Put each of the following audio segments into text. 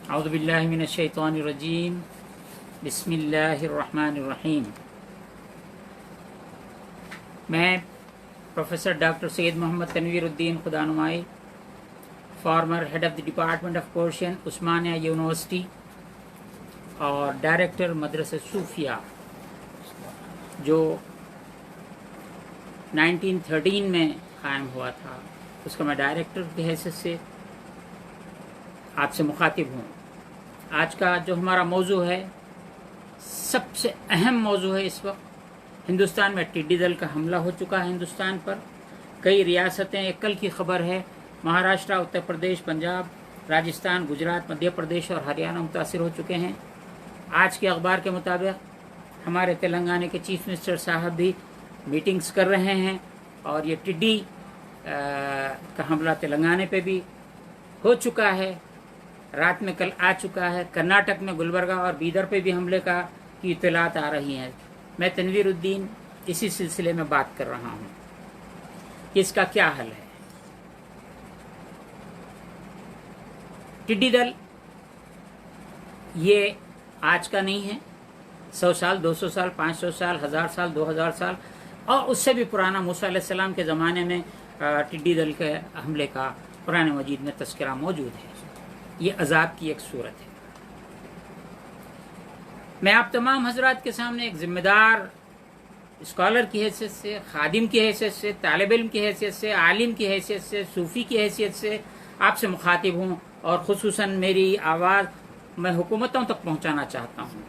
अऊज़ु बिल्लाहि मिनश शैतानिर रजीम बिस्मिल्लाहिर रहमानिर रहीम। मैं professor doctor Syed Mohammed Tanveeruddin Khudanumai, former head of the department of Persian Osmania university और डायरेक्टर मदरसा सूफिया, जो 1913 में कायम हुआ था, उसका मैं डायरेक्टर की हैसियत से आपसे मुखातिब हूँ। आज का जो हमारा मौजू है, सबसे अहम मौजू है। इस वक्त हिंदुस्तान में टिड्डी दल का हमला हो चुका है हिंदुस्तान पर। कई रियासतें, एक कल की खबर है, महाराष्ट्र, उत्तर प्रदेश, पंजाब, राजस्थान, गुजरात, मध्य प्रदेश और हरियाणा मुतासिर हो चुके हैं। आज के अखबार के मुताबिक हमारे तेलंगाना के चीफ मिनिस्टर साहब भी मीटिंग्स कर रहे हैं और ये टिड्डी का हमला तेलंगाना पे भी हो चुका है। रात में कल आ चुका है। कर्नाटक में गुलबर्गा और बीदर पे भी हमले की इत्तलात आ रही हैं। मैं तनवीरुद्दीन इसी सिलसिले में बात कर रहा हूँ कि इसका क्या हल है। टिड्डी दल ये आज का नहीं है। 100 साल, 200 साल, 500 साल, 1000 साल, 2000 साल और उससे भी पुराना मूसा अलैहिस्सलाम के ज़माने में टिड्डी दल के हमले का कुरान मजीद में तज़किरा मौजूद है। ये अजाब की एक सूरत है। मैं आप तमाम हजरात के सामने एक जिम्मेदार स्कॉलर की हैसियत से, खादिम की हैसियत से, तालिब इल्म की हैसियत से, आलिम की हैसियत से, सूफ़ी की हैसियत से आपसे मुखातिब हूँ और ख़ुसूसन मेरी आवाज़ मैं हुकूमतों तक पहुँचाना चाहता हूँ।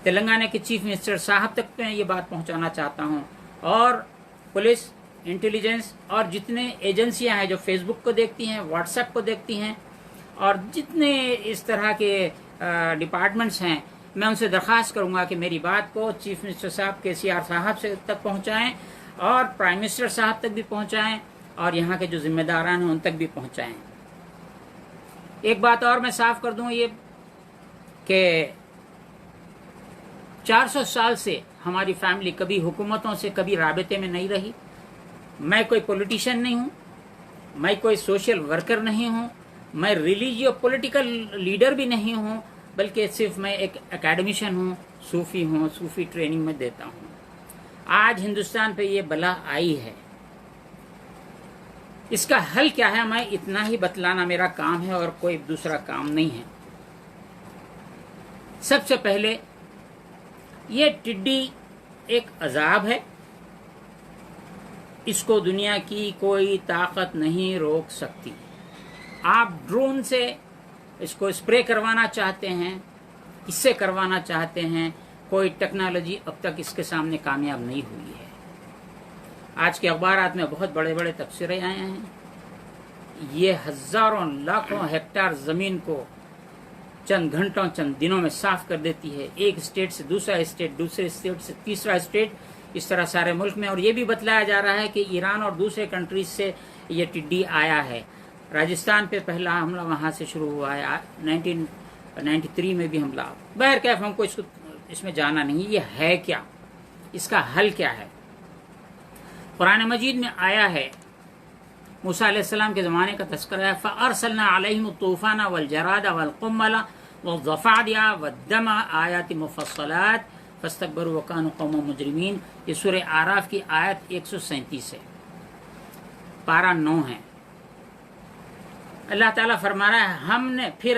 तेलंगाना के चीफ मिनिस्टर साहब तक मैं ये बात पहुँचाना चाहता हूँ और पुलिस, इंटेलिजेंस और जितने एजेंसियाँ हैं जो फेसबुक को देखती हैं, व्हाट्सएप को देखती हैं और जितने इस तरह के डिपार्टमेंट्स हैं, मैं उनसे दरख्वास्त करूंगा कि मेरी बात को चीफ मिनिस्टर साहब KCR साहब से तक पहुंचाएं और प्राइम मिनिस्टर साहब तक भी पहुंचाएं और यहाँ के जो जिम्मेदारान हैं उन तक भी पहुंचाएं। एक बात और मैं साफ कर दूं, ये कि 400 साल से हमारी फैमिली कभी हुकूमतों से कभी राबते में नहीं रही। मैं कोई पॉलिटिशियन नहीं हूँ, मैं कोई सोशल वर्कर नहीं हूँ, मैं रिलीजियो पॉलिटिकल लीडर भी नहीं हूँ, बल्कि सिर्फ मैं एक एकेडमिशियन हूँ, सूफी ट्रेनिंग में देता हूँ। आज हिंदुस्तान पे ये बला आई है, इसका हल क्या है मैं इतना ही बतलाना मेरा काम है और कोई दूसरा काम नहीं है। सबसे पहले ये टिड्डी एक अजाब है, इसको दुनिया की कोई ताकत नहीं रोक सकती। आप ड्रोन से इसको स्प्रे करवाना चाहते हैं, इससे करवाना चाहते हैं, कोई टेक्नोलॉजी अब तक इसके सामने कामयाब नहीं हुई है। आज के अखबारात में बहुत बड़े बड़े तबसरे आए हैं। ये हजारों लाखों हेक्टेयर जमीन को चंद घंटों, चंद दिनों में साफ कर देती है। एक स्टेट से दूसरा स्टेट, दूसरे स्टेट से तीसरा स्टेट, इस तरह सारे मुल्क में। और ये भी बतलाया जा रहा है कि ईरान और दूसरे कंट्रीज से ये टिड्डी आया है। राजस्थान पे पहला हमला वहां से शुरू हुआ है, 1993 में भी हमला। बहर कैफ हमको इसमें जाना नहीं। ये है क्या, इसका हल क्या है? कुरान मजीद में आया है, मूसा अलैहिस्सलाम के ज़माने का तज़किरा है, फ़अरसलना अलैहिम तूफ़ाना वल जरादा वल क़ुम्मला वज़्ज़फ़ादिया वद्दम आयाति मुफ़स्सलात फ़स्तकबरू व कानू क़ौमन मुजरिमीन। ये सूरह आराफ की आयत 137 है, पारा 9 है। अल्लाह ताला फरमा रहा है,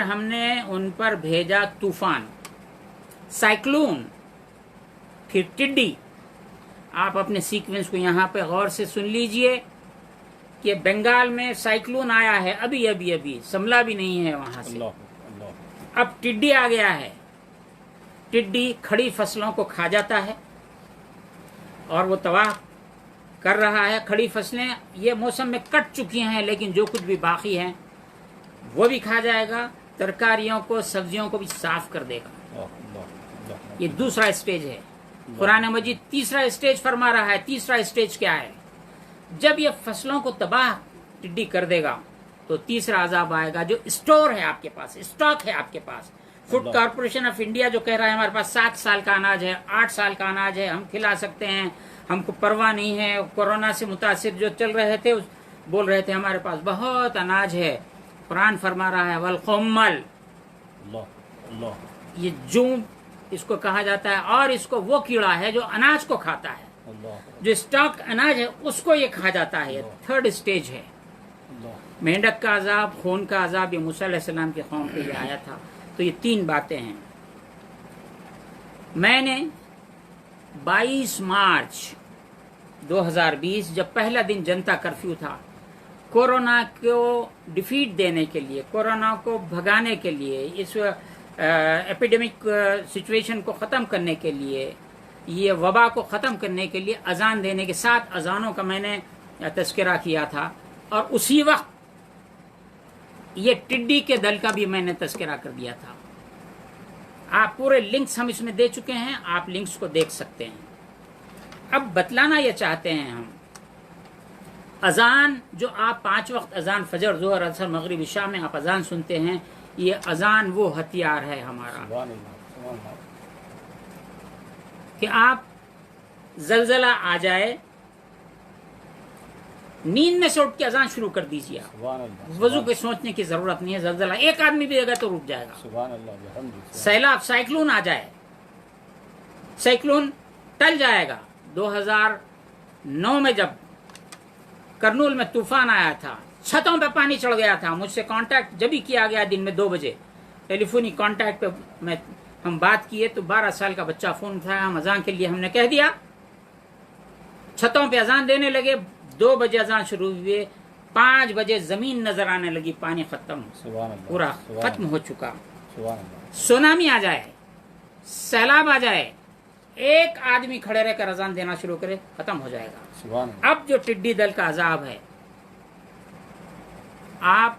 हमने उन पर भेजा तूफान, साइक्लोन, फिर टिड्डी। आप अपने सीक्वेंस को यहाँ पे गौर से सुन लीजिए कि बंगाल में साइक्लोन आया है, अभी संभला भी नहीं है वहां से। अब टिड्डी आ गया है। टिड्डी खड़ी फसलों को खा जाता है और वो तबाह कर रहा है। खड़ी फसलें ये मौसम में कट चुकी हैं, लेकिन जो कुछ भी बाकी हैं वो भी खा जाएगा। तरकारियों को, सब्जियों को भी साफ कर देगा। ये दूसरा स्टेज है। कुरान मजीद तीसरा स्टेज फरमा रहा है। तीसरा स्टेज क्या है? जब ये फसलों को तबाह टिड्डी कर देगा तो तीसरा अजाब आएगा, जो स्टोर है आपके पास, स्टॉक है आपके पास। फूड कॉर्पोरेशन ऑफ इंडिया जो कह रहा है हमारे पास 7 साल का अनाज है, 8 साल का अनाज है, हम खिला सकते हैं, हमको परवाह नहीं है। कोरोना से मुतासिर जो चल रहे थे बोल रहे थे हमारे पास बहुत अनाज है। कुरान फरमा रहा है वल क़ुम्मल, یہ جون اس کو کہا جاتا ہے، اور اس کو وہ کیڑا ہے جو اناج کو کھاتا ہے، جو اسٹاک اناج ہے اس کو یہ کھا جاتا ہے. تھرڈ اسٹیج ہے. مینڈک کا عذاب، خون کا عذاب، یہ موسیٰ علیہ السلام کی قوم پہ یہ آیا تھا. تو یہ 3 باتیں ہیں. میں نے 22 مارچ 2020 جب پہلا دن جنتا کرفیو تھا، کورونا کو ڈیفیٹ دینے کے لیے، کورونا کو بھگانے کے لیے، اس ایپیڈیمک سچویشن کو ختم کرنے کے لیے، یہ وبا کو ختم کرنے کے لیے اذان دینے کے 7 اذانوں کا میں نے تذکرہ کیا تھا. اور اسی وقت یہ ٹڈی کے دل کا بھی میں نے تذکرہ کر دیا تھا. آپ پورے لنکس ہم اس میں دے چکے ہیں، آپ لنکس کو دیکھ سکتے ہیں. اب بتلانا یہ چاہتے ہیں ہم، اذان جو آپ 5 وقت اذان فجر، ظہر، عصر، مغرب، عشاء میں آپ اذان سنتے ہیں، یہ اذان وہ ہتھیار ہے ہمارا کہ آپ زلزلہ آ جائے، نیند میں سے اٹھ کے اذان شروع کر دیجیے. وضو پہ سوچنے کی ضرورت نہیں ہے. زلزلہ ایک آدمی بھی اگر تو رک جائے گا. سیلاب، سائیکلون آ جائے، سائیکلون ٹل جائے گا. 2009 میں جب کرنول میں طوفان آیا تھا، چھتوں پہ پانی چڑھ گیا تھا. مجھ سے کانٹیکٹ جب ہی کیا گیا دن میں 2 بجے، ٹیلی فونی کانٹیکٹ پہ ہم بات کیے تو 12 سال کا بچہ فون اٹھایا. ہم اذان کے لیے ہم نے کہہ دیا، چھتوں پہ اذان دینے لگے. 2 بجے اذان شروع ہوئے، 5 بجے زمین نظر آنے لگی، پانی ختم، پورا ختم ہو چکا. سونامی آ جائے، سیلاب آ جائے، ایک آدمی کھڑے رہ کر اذان دینا شروع کرے، ختم ہو جائے گا. اب جو ٹڈی دل کا عذاب ہے، آپ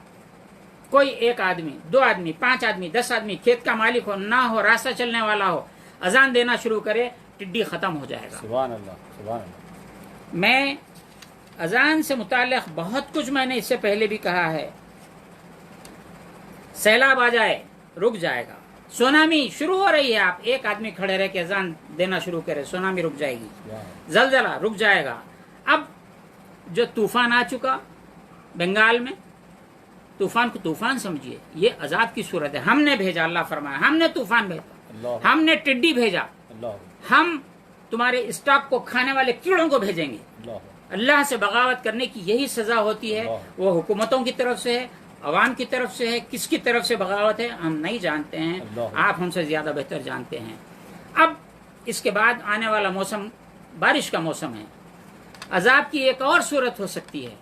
کوئی ایک آدمی، 2 آدمی، 5 آدمی، 10 آدمی، کھیت کا مالک ہو نہ ہو، راستہ چلنے والا ہو، اذان دینا شروع کرے، ٹڈی ختم ہو جائے گا. سبحان اللہ. میں اذان سے متعلق بہت کچھ میں نے اس سے پہلے بھی کہا ہے. سیلاب آ جائے، رک جائے گا. سونامی شروع ہو رہی ہے، آپ ایک آدمی کھڑے رہ کے اذان دینا شروع کرے، سونامی رک جائے گی. زلزلہ رک جائے گا. اب جو طوفان آ چکا بنگال میں، طوفان کو طوفان سمجھیے، یہ عذاب کی صورت ہے. ہم نے بھیجا، اللہ فرمایا ہم نے طوفان بھیجا، ہم نے ٹڈی بھیجا، ہم تمہارے اسٹاک کو کھانے والے کیڑوں کو بھیجیں گے. اللہ سے بغاوت کرنے کی یہی سزا ہوتی ہے. وہ حکومتوں کی طرف سے ہے، عوام کی طرف سے ہے، کس کی طرف سے بغاوت ہے ہم نہیں جانتے ہیں، آپ ہم سے زیادہ بہتر جانتے ہیں. اب اس کے بعد آنے والا موسم بارش کا موسم ہے. عذاب کی ایک اور صورت ہو سکتی ہے،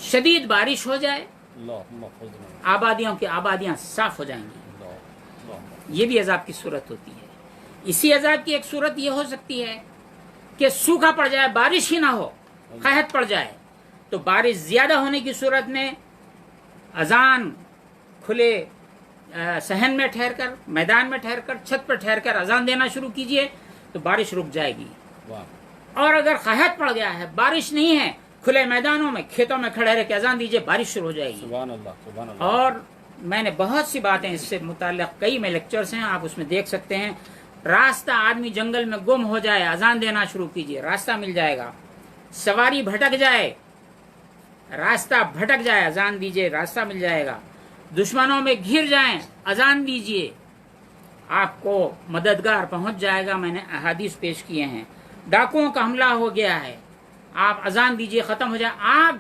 شدید بارش ہو جائے، آبادیوں کی آبادیاں صاف ہو جائیں گی. یہ بھی عذاب کی صورت ہوتی ہے. اسی عذاب کی ایک صورت یہ ہو سکتی ہے کہ سوکھا پڑ جائے، بارش ہی نہ ہو، قحط پڑ جائے. تو بارش زیادہ ہونے کی صورت میں اذان کھلے صحن میں ٹھہر کر، میدان میں ٹھہر کر، چھت پر ٹھہر کر اذان دینا شروع کیجئے تو بارش رک جائے گی. اور اگر قحط پڑ گیا ہے، بارش نہیں ہے، کھلے میدانوں میں، کھیتوں میں کھڑے رہ کے اذان دیجئے، بارش شروع ہو جائے گی. سبحان اللہ، سبحان اللہ. اور میں نے بہت سی باتیں اس سے متعلق، کئی میں لیکچرز ہیں، آپ اس میں دیکھ سکتے ہیں. راستہ، آدمی جنگل میں گم ہو جائے، اذان دینا شروع کیجئے، راستہ مل جائے گا. سواری بھٹک جائے، راستہ بھٹک جائے، اذان دیجئے، راستہ مل جائے گا. دشمنوں میں گھر جائیں، اذان دیجئے، آپ کو مددگار پہنچ جائے گا. میں نے احادیث پیش کیے ہیں. ڈاکوؤں کا حملہ ہو گیا ہے، آپ اذان دیجئے، ختم ہو جائے. آگ،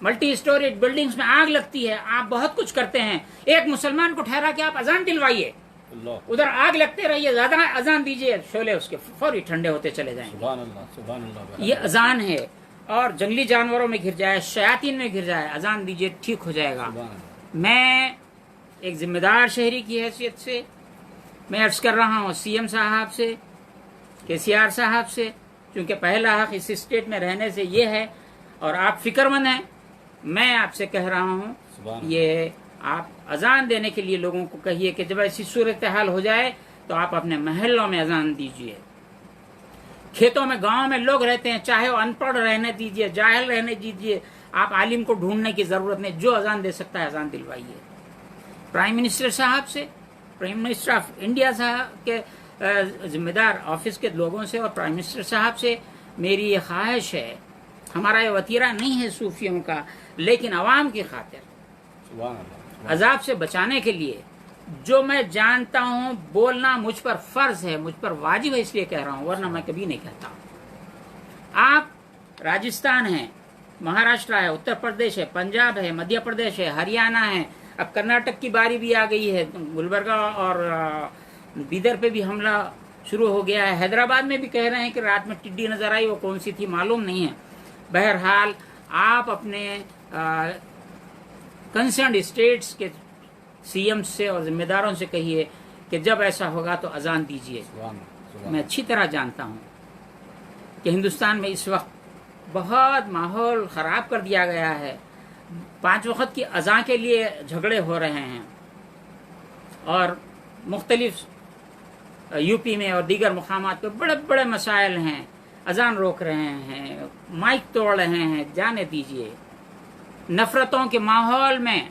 ملٹی اسٹوریج بلڈنگز میں آگ لگتی ہے، آپ بہت کچھ کرتے ہیں، ایک مسلمان کو ٹھہرا کے آپ اذان دلوائیے، ادھر آگ لگتے رہیے، زیادہ اذان دیجئے، شعلے اس کے فوری ٹھنڈے ہوتے چلے جائیں گے. سبحان اللہ، سبحان اللہ. یہ اذان ہے. اور جنگلی جانوروں میں گھر جائے، شیاطین میں گھر جائے، اذان دیجئے، ٹھیک ہو جائے گا. میں ایک ذمہ دار شہری کی حیثیت سے میں عرض کر رہا ہوں سی ایم صاحب سے، KCR صاحب سے، کیونکہ پہلا حق اس اسٹیٹ میں رہنے سے یہ ہے، اور آپ فکر مند ہیں. میں آپ سے کہہ رہا ہوں، یہ آپ اذان دینے کے لیے لوگوں کو کہیے کہ جب ایسی صورتحال ہو جائے تو آپ اپنے محلوں میں اذان دیجئے. کھیتوں میں، گاؤں میں لوگ رہتے ہیں، چاہے وہ ان پڑھ رہنے دیجئے، جاہل رہنے دیجئے، آپ عالم کو ڈھونڈنے کی ضرورت نہیں. جو اذان دے سکتا ہے اذان دلوائیے. پرائم منسٹر صاحب سے، پرائم منسٹر آف انڈیا صاحب کے ذمہ دار آفس کے لوگوں سے، اور پرائم منسٹر صاحب سے میری یہ خواہش ہے، ہمارا یہ وتیرہ نہیں ہے صوفیوں کا، لیکن عوام کی خاطر، عذاب سے بچانے کے لیے जो मैं जानता हूं बोलना मुझ पर फर्ज है, मुझ पर वाजिब है, इसलिए कह रहा हूं, वरना मैं कभी नहीं कहता। आप राजस्थान है, महाराष्ट्र है, उत्तर प्रदेश है, पंजाब है, मध्य प्रदेश है, हरियाणा है, अब कर्नाटक की बारी भी आ गई है, गुलबर्गा और बीदर पे भी हमला शुरू हो गया है। हैदराबाद में भी कह रहे हैं कि रात में टिड्डी नजर आई, वो कौन सी थी मालूम नहीं है। बहरहाल आप अपने कंसर्न स्टेट्स के सीएम से और जिम्मेदारों से कहिए कि जब ऐसा होगा तो अजान दीजिए। मैं अच्छी तरह जानता हूं कि हिंदुस्तान में इस वक्त बहुत माहौल खराब कर दिया गया है। 5 वक्त की अजान के लिए झगड़े हो रहे हैं और मुख्तलिफ यूपी में और दीगर मुकामात पे बड़े बड़े मसाइल हैं, अजान रोक रहे हैं, माइक तोड़ रहे हैं। जाने दीजिए। नफरतों के माहौल में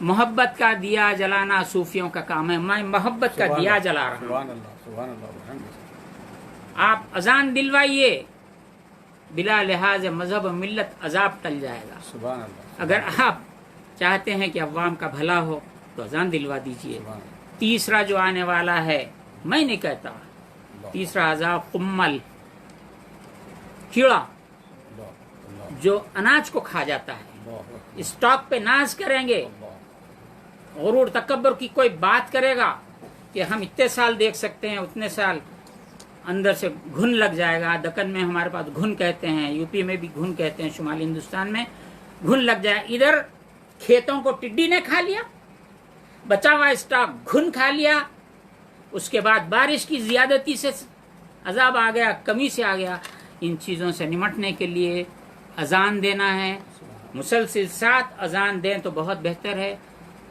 मोहब्बत का दिया जलाना सूफियों का काम है। मैं मोहब्बत का दिया जला रहा हूं। आप अजान दिलवाइए, बिला लिहाज मजहब मिल्लत अजाब टल जाएगा। अगर आप चाहते हैं कि अवाम का भला हो तो अजान दिलवा दीजिए। तीसरा जो आने वाला है, मैं नहीं कहता, तीसरा अजाब कुम्मल, कीड़ा जो अनाज को खा जाता है। स्टॉक पे नाज करेंगे, गुरूर तकब्बर की कोई बात करेगा कि हम इतने साल देख सकते हैं, उतने साल अंदर से घुन लग जाएगा। दक्कन में हमारे पास घुन कहते हैं, यूपी में भी घुन कहते हैं, शुमाली हिंदुस्तान में घुन लग जाए। इधर खेतों को टिड्डी ने खा लिया, बचा हुआ स्टॉक घुन खा लिया, उसके बाद बारिश की ज्यादती से अजाब आ गया, कमी से आ गया। इन चीजों से निमटने के लिए अजान देना है, मुसलसिल 7 अजान दें तो बहुत बेहतर है।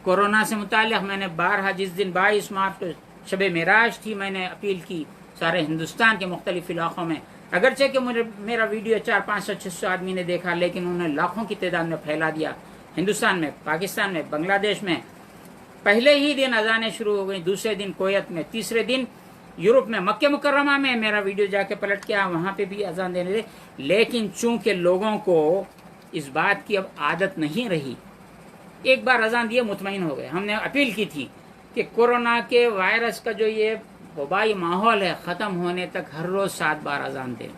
कोरोना से मुताल्लिक़ मैंने बारहा, जिस दिन 22 मार्च को शब मेराज थी, मैंने अपील की सारे हिंदुस्तान के मुख्तलिफ इलाकों में। अगरचे कि मुझे मेरा वीडियो 400-500-600 आदमी ने देखा, लेकिन उन्होंने लाखों की तादाद में फैला दिया। हिंदुस्तान में, पाकिस्तान में, बांग्लादेश में पहले ही दिन अजानें शुरू हो गई, दूसरे दिन कोयत में, तीसरे दिन यूरोप में, मक्के मुकर्रमा में मेरा वीडियो जाके पलट के वहां पे भी अजान देने दे। लेकिन चूंकि लोगों को इस बात की अब आदत नहीं रही, एक बार अजान दिए मुतमईन हो गए। हमने अपील की थी कि कोरोना के वायरस का जो ये वबाई माहौल है, खत्म होने तक हर रोज 7 बार अजान दें।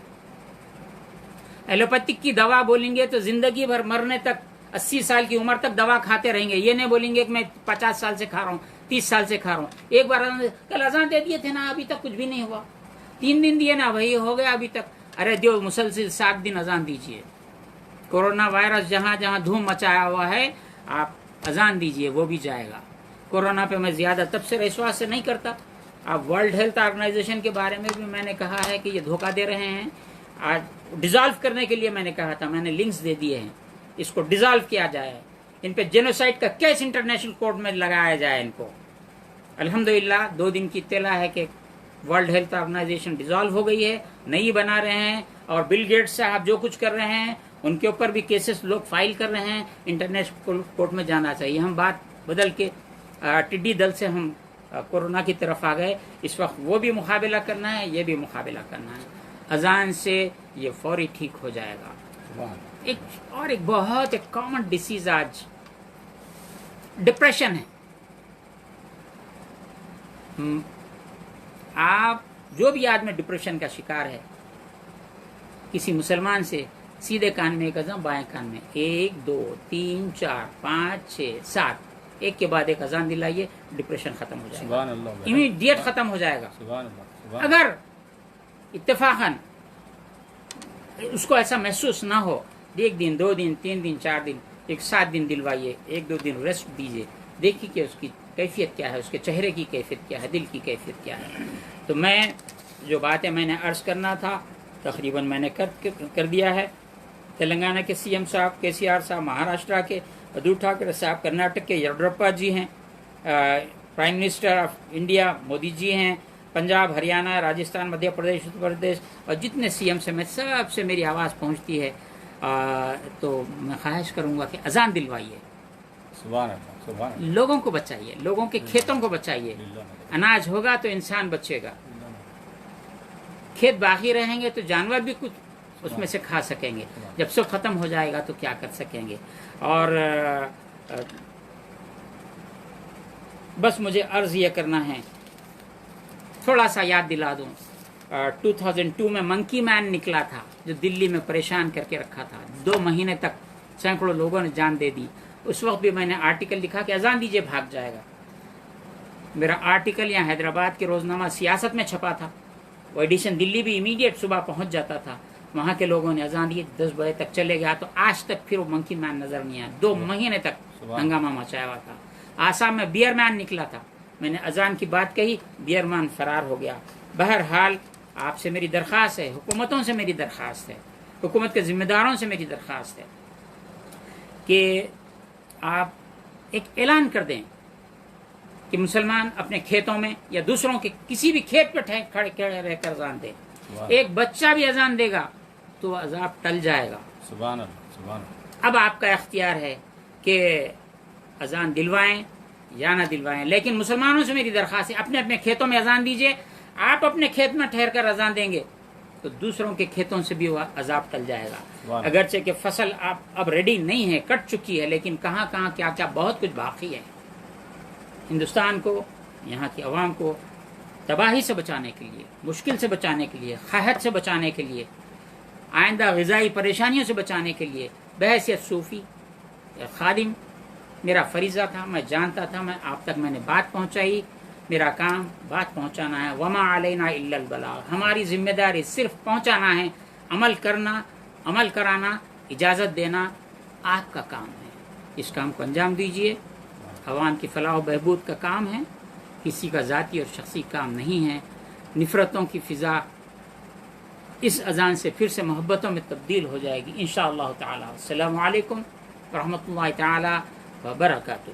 एलोपैथिक की दवा बोलेंगे तो जिंदगी भर मरने तक, 80 साल की उम्र तक दवा खाते रहेंगे। ये नहीं बोलेंगे कि मैं 50 साल से खा रहा हूँ, 30 साल से खा रहा हूँ। एक बार कल अजान दे दिए थे ना, अभी तक कुछ भी नहीं हुआ। 3 दिन दिए ना, वही हो गया अभी तक। अरे जो मुसलसिल 7 दिन अजान दीजिए। कोरोना वायरस जहां जहां धूम मचाया हुआ है, आप अजान दीजिए, वो भी जाएगा। कोरोना पे मैं ज्यादा तबसरा विश्वास से नहीं करता। आप वर्ल्ड हेल्थ ऑर्गेनाइजेशन के बारे में भी मैंने कहा है कि ये धोखा दे रहे हैं। आज डिसॉल्व करने के लिए मैंने कहा था, मैंने लिंक्स दे दिए हैं, इसको डिसॉल्व किया जाए। इन पे जेनोसाइड का केस इंटरनेशनल कोर्ट में लगाया जाए इनको। अल्हम्दुलिल्लाह 2 दिन की इत्तला है कि वर्ल्ड हेल्थ ऑर्गेनाइजेशन डिसॉल्व हो गई है, नई बना रहे हैं। और बिल गेट्स साहब जो कुछ कर रहे हैं, उनके ऊपर भी केसेस लोग फाइल कर रहे हैं। इंटरनेशनल कोर्ट में जाना चाहिए। हम बात बदल के टिड्डी दल से हम कोरोना की तरफ आ गए। इस वक्त वो भी मुकाबला करना है, ये भी मुकाबला करना है। अजान से ये फौरी ठीक हो जाएगा। एक बहुत एक कॉमन डिसीज आज डिप्रेशन है। आप जो भी आदमी डिप्रेशन का शिकार है, किसी मुसलमान से सीधे कान में एक अजान, बाएं कान में 1 2 3 4 5 6 7, एक के बाद एक अजान दिलाइए, डिप्रेशन खत्म हो जाएगा, इमीडिएट खत्म हो जाएगा। अगर इत्तेफाकन उसको ऐसा महसूस ना हो, 1 दिन 2 दिन 3 दिन 4 दिन, एक 7 दिन दिलवाइए, 1-2 दिन रेस्ट दीजिए, देखिए कि उसकी कैफियत क्या है, उसके चेहरे की कैफियत क्या है, दिल की कैफियत क्या है। तो मैं जो बातें मैंने अर्ज करना था तकरीबन मैंने कर दिया है। तेलंगाना के सीएम साहब केसीआर साहब, महाराष्ट्र के उद्धव ठाकरे साहब, कर्नाटक के येडियुरप्पा जी हैं, prime minister of India Modi ji हैं, पंजाब, हरियाणा, राजस्थान, मध्य प्रदेश, उत्तर प्रदेश और जितने सीएम से मैं सबसे मेरी आवाज़ पहुंचती है। तो मैं ख्वाहिश करूंगा कि अजान दिलवाइए, लोगों को बचाइए, लोगों के खेतों को बचाइए। अनाज होगा तो इंसान बचेगा, खेत बाकी रहेंगे तो जानवर भी कुछ उसमें से खा सकेंगे। जब सब खत्म हो जाएगा तो क्या कर सकेंगे। और بس مجھے عرض یہ کرنا ہے، تھوڑا سا یاد دلا دوں، 2002 میں منکی مین نکلا تھا جو دلی میں پریشان کر کے رکھا تھا، 2 مہینے تک سینکڑوں لوگوں نے جان دے دی۔ اس وقت بھی میں نے آرٹیکل لکھا کہ اذان دیجئے بھاگ جائے گا۔ میرا آرٹیکل یہاں حیدرآباد کے روزنامہ سیاست میں چھپا تھا، وہ ایڈیشن دلی بھی امیڈیٹ صبح پہنچ جاتا تھا۔ وہاں کے لوگوں نے اذان دی، 10 بجے تک چلے گیا تو آج تک پھر وہ منکی مین نظر نہیں آیا، 2 مہینے تک ہنگامہ مچایا ہوا تھا۔ آسام میں بیئر مین نکلا تھا، میں نے اذان کی بات کہی، بیئر مین فرار ہو گیا۔ بہرحال آپ سے میری درخواست ہے، حکومتوں سے میری درخواست ہے، حکومت کے ذمہ داروں سے میری درخواست ہے کہ آپ ایک اعلان کر دیں کہ مسلمان اپنے کھیتوں میں یا دوسروں کے کسی بھی کھیت پہ کھڑے رہ کر اذان دیں۔ ایک بچہ بھی اذان دے گا تو عذاب ٹل جائے گا۔ سبحان اللہ، سبحان اللہ۔ اب آپ کا اختیار ہے کہ اذان دلوائیں یا نہ دلوائیں، لیکن مسلمانوں سے میری درخواست ہے اپنے اپنے کھیتوں میں اذان دیجئے۔ آپ اپنے کھیت میں ٹھہر کر اذان دیں گے تو دوسروں کے کھیتوں سے بھی وہ عذاب ٹل جائے گا۔ اگرچہ کہ فصل اب ریڈی نہیں ہے، کٹ چکی ہے، لیکن کہاں کہاں کیا کیا بہت کچھ باقی ہے۔ ہندوستان کو، یہاں کی عوام کو تباہی سے بچانے کے لیے، مشکل سے بچانے کے لیے، قحط سے بچانے کے لیے، آئندہ غذائی پریشانیوں سے بچانے کے لیے بحیثیت صوفی یا خادم میرا فریضہ تھا، میں جانتا تھا، میں آپ تک میں نے بات پہنچائی۔ میرا کام بات پہنچانا ہے، وما علینا الا البلاغ، ہماری ذمہ داری صرف پہنچانا ہے، عمل کرنا، عمل کرانا، اجازت دینا آپ کا کام ہے۔ اس کام کو انجام دیجئے، عوام کی فلاح و بہبود کا کام ہے، کسی کا ذاتی اور شخصی کام نہیں ہے۔ نفرتوں کی فضا اس اذان سے پھر سے محبتوں میں تبدیل ہو جائے گی انشاءاللہ تعالی۔ السلام علیکم ورحمۃ اللہ تعالی وبرکاتہ۔